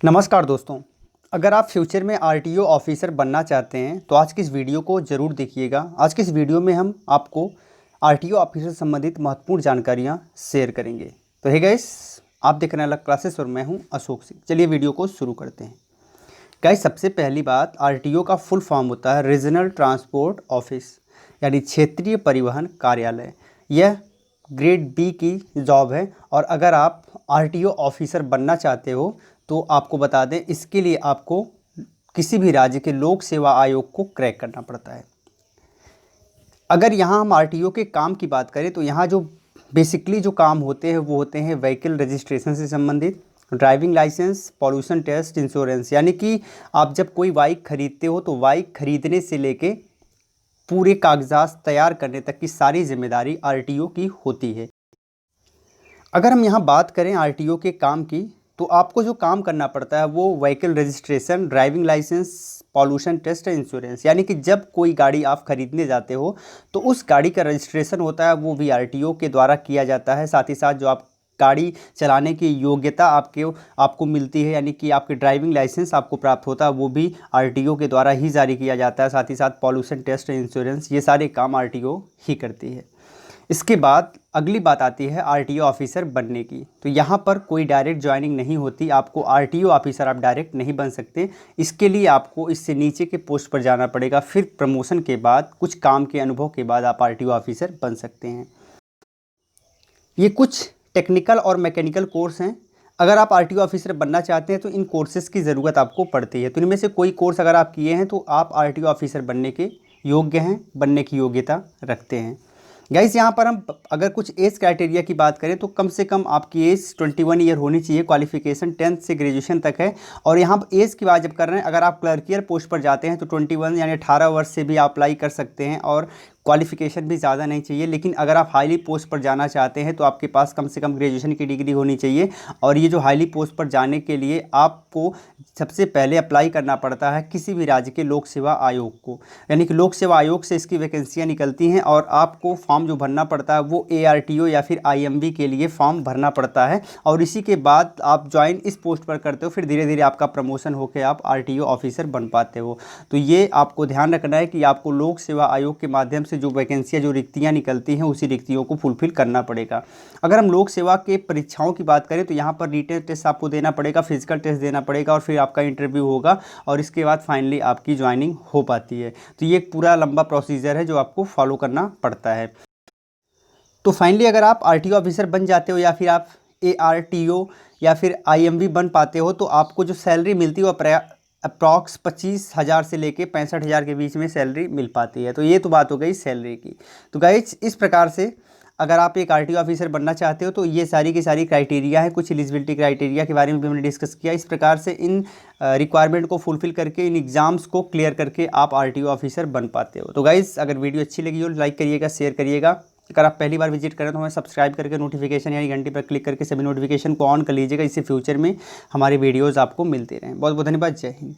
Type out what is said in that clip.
नमस्कार दोस्तों, अगर आप फ्यूचर में आरटीओ ऑफिसर बनना चाहते हैं तो आज की इस वीडियो को ज़रूर देखिएगा। आज की इस वीडियो में हम आपको आरटीओ ऑफिसर से संबंधित महत्वपूर्ण जानकारियां शेयर करेंगे। तो हे गाइस, आप देख रहे हैं अलग क्लासेस और मैं हूं अशोक सिंह। चलिए वीडियो को शुरू करते हैं। गाइस, सबसे पहली बात, आरटीओ का फुल फॉर्म होता है रीजनल ट्रांसपोर्ट ऑफिस, यानी क्षेत्रीय परिवहन कार्यालय। यह ग्रेड बी की जॉब है और अगर आप आरटीओ ऑफिसर बनना चाहते हो तो आपको बता दें, इसके लिए आपको किसी भी राज्य के लोक सेवा आयोग को क्रैक करना पड़ता है। अगर यहाँ हम आरटीओ के काम की बात करें तो यहाँ जो बेसिकली जो काम होते हैं वो होते हैं व्हीकल रजिस्ट्रेशन से संबंधित, driving licence, pollution test, insurance. यानी कि आप जब कोई बाइक खरीदते हो तो बाइक खरीदने से लेके पूरे कागजात तैयार करने तक की सारी जिम्मेदारी आरटीओ की होती है। अगर हम यहाँ बात करें आरटीओ के काम की, तो आपको जो काम करना पड़ता है वो vehicle registration, driving licence, pollution test, insurance. यानी कि जब कोई गाड़ी आप खरीदने जाते हो तो उस गाड़ी का रजिस्ट्रेशन होता है वो भी आरटीओ के द्वारा किया जाता है। साथ ही साथ जो आप गाड़ी चलाने की योग्यता आपको मिलती है, यानी कि आपके ड्राइविंग लाइसेंस आपको प्राप्त होता है, वो भी आरटीओ के द्वारा ही जारी किया जाता है। साथ ही साथ पॉल्यूशन टेस्ट, इंश्योरेंस, ये सारे काम आरटीओ ही करती है। इसके बाद अगली बात आती है आरटीओ ऑफिसर बनने की। तो यहाँ पर कोई डायरेक्ट ज्वाइनिंग नहीं होती, आपको आरटीओ ऑफिसर आप डायरेक्ट नहीं बन सकते। इसके लिए आपको इससे नीचे के पोस्ट पर जाना पड़ेगा, फिर प्रमोशन के बाद कुछ काम के अनुभव के बाद आप आरटीओ ऑफिसर बन सकते हैं। ये कुछ टेक्निकल और मैकेनिकल कोर्स हैं। अगर आप आरटीओ ऑफिसर बनना चाहते हैं तो इन कोर्सेज़ की ज़रूरत आपको पड़ती है। तो इनमें से कोई कोर्स अगर आप किए हैं तो आप आरटीओ ऑफिसर बनने के योग्य हैं, बनने की योग्यता रखते हैं। गाइस, यहाँ पर हम अगर कुछ एज क्राइटेरिया की बात करें तो कम से कम आपकी एज 21 ईयर होनी चाहिए। क्वालिफिकेशन 10th से ग्रेजुएशन तक है। और यहाँ एज की बात जब कर रहे हैं, अगर आप क्लर्कियल पोस्ट पर जाते हैं तो 21 यानी 18 वर्ष से भी आप अप्लाई कर सकते हैं और क्वालिफिकेशन भी ज़्यादा नहीं चाहिए। लेकिन अगर आप हाईली पोस्ट पर जाना चाहते हैं तो आपके पास कम से कम ग्रेजुएशन की डिग्री होनी चाहिए। और ये जो हाईली पोस्ट पर जाने के लिए आपको सबसे पहले अप्लाई करना पड़ता है किसी भी राज्य के लोक सेवा आयोग को, यानी कि लोक सेवा आयोग से इसकी वैकेंसियाँ निकलती हैं और आपको फॉर्म जो भरना पड़ता है वो एआरटीओ या फिर आईएमबी के लिए फॉर्म भरना पड़ता है। और इसी के बाद आप ज्वाइन इस पोस्ट पर करते हो, फिर धीरे धीरे आपका प्रमोशन होकर आप आरटीओ ऑफिसर बन पाते हो। तो ये आपको ध्यान रखना है कि आपको लोक सेवा आयोग के माध्यम से जो वैकेंसियाँ, जो रिक्तियाँ निकलती हैं, उसी रिक्तियों को फुलफिल करना पड़ेगा। अगर हम लोक सेवा के परीक्षाओं की बात करें तो यहाँ पर रिटन टेस्ट आपको देना पड़ेगा, फिजिकल टेस्ट देना पड़ेगा और फिर आपका इंटरव्यू होगा और इसके बाद फाइनली आपकी ज्वाइनिंग हो पाती है। तो ये एक पूरा लंबा प्रोसीजर है जो आपको फॉलो करना पड़ता है। तो फाइनली अगर आप आरटीओ ऑफिसर बन जाते हो या फिर आप एआरटीओ या फिर आईएमवी बन पाते हो तो आपको जो सैलरी मिलती है वो अप्रॉक्स 25,000 से लेके 65,000 के बीच में सैलरी मिल पाती है। तो ये तो बात हो गई सैलरी की। तो गाइस, इस प्रकार से अगर आप एक आरटीओ ऑफिसर बनना चाहते हो तो ये सारी की सारी क्राइटेरिया है। कुछ एलिजिबिलिटी क्राइटेरिया के बारे में भी हमने डिस्कस किया। इस प्रकार से इन रिक्वायरमेंट को फुलफिल करके, इन एग्ज़ाम्स को क्लियर करके आप आरटीओ ऑफिसर बन पाते हो। तो गाइस, अगर वीडियो अच्छी लगी हो लाइक करिएगा, शेयर करिएगा। अगर आप पहली बार विजिट करें तो हमें सब्सक्राइब करके नोटिफिकेशन यानी घंटी पर क्लिक करके सभी नोटिफिकेशन को ऑन कर लीजिएगा। इससे फ्यूचर में हमारे वीडियोज़ आपको मिलते रहें। बहुत बहुत धन्यवाद। जय हिंद।